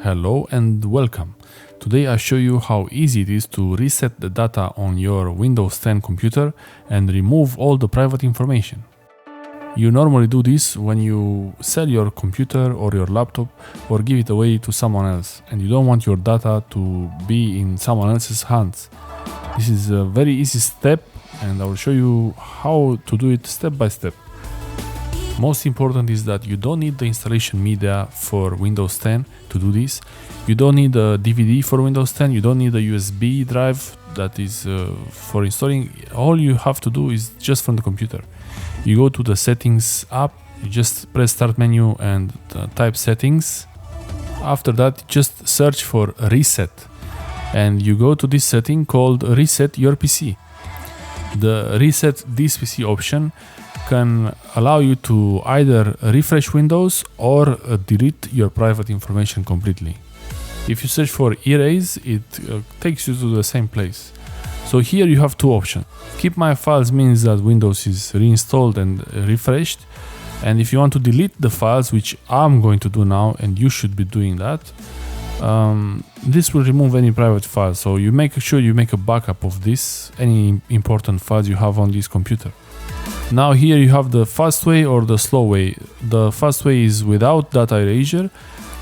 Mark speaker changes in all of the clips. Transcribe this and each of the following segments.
Speaker 1: Hello and welcome. Today I show you how easy it is to reset the data on your Windows 10 computer and remove all the private information. You normally do this when you sell your computer or your laptop or give it away to someone else and you don't want your data to be in someone else's hands. This is a very easy step and I will show you how to do it step by step. Most important is that you don't need the installation media for Windows 10 to do this. You don't need a DVD for Windows 10. You don't need a USB drive that is for installing. All you have to do is just from the computer. You go to the settings app, you just press start menu and type settings. After that, just search for reset. And you go to this setting called reset your PC. The reset this PC option can allow you to either refresh Windows or delete your private information completely. If you search for erase, it takes you to the same place. So here you have two options. Keep my files means that Windows is reinstalled and refreshed. And if you want to delete the files, which I'm going to do now, and you should be doing that, this will remove any private files. So you make sure you make a backup of this, any important files you have on this computer. Now here you have the fast way or the slow way. The fast way is without data erasure,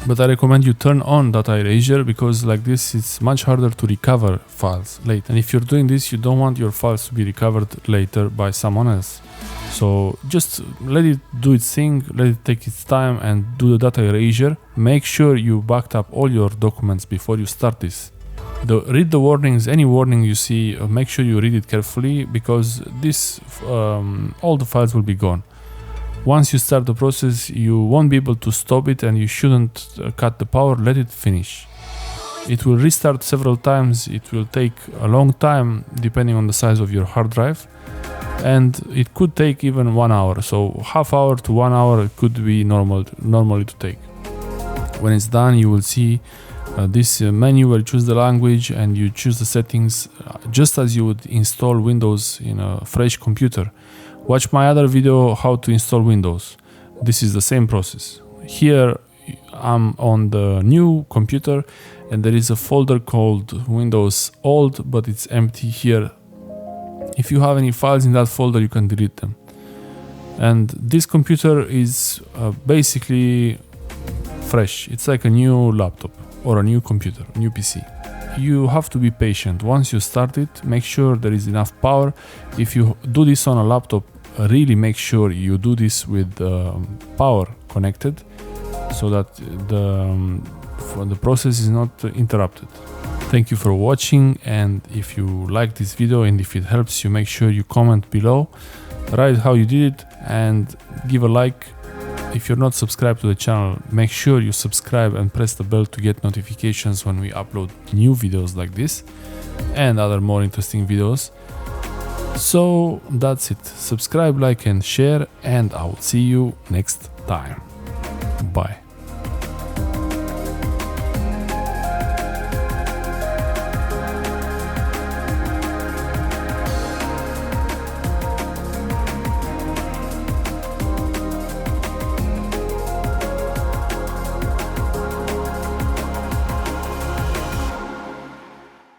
Speaker 1: but I recommend you turn on data erasure because like this it's much harder to recover files later. And if you're doing this, you don't want your files to be recovered later by someone else. So just let it do its thing, let it take its time and do the data erasure. Make sure you backed up all your documents before you start this. Read the warnings, any warning you see, make sure you read it carefully because this, all the files will be gone. Once you start the process, you won't be able to stop it and you shouldn't cut the power, let it finish. It will restart several times, it will take a long time depending on the size of your hard drive and it could take even 1 hour, so half hour to 1 hour could be normally to take. When it's done, you will see this menu where you choose the language and you choose the settings just as you would install Windows in a fresh computer. Watch my other video how to install Windows. This is the same process. Here I'm on the new computer and there is a folder called Windows Old, but it's empty here. If you have any files in that folder, you can delete them. And this computer is basically fresh. It's like a new laptop or a new computer, new PC. You have to be patient. Once you start it, make sure there is enough power. If you do this on a laptop, really make sure you do this with power connected so that the process is not interrupted. Thank you for watching, and if you like this video and if it helps you, make sure you comment below, write how you did it and give a like. If you're not subscribed to the channel, make sure you subscribe and press the bell to get notifications when we upload new videos like this and other more interesting videos. So that's it. Subscribe, like and share, and I will see you next time. Bye.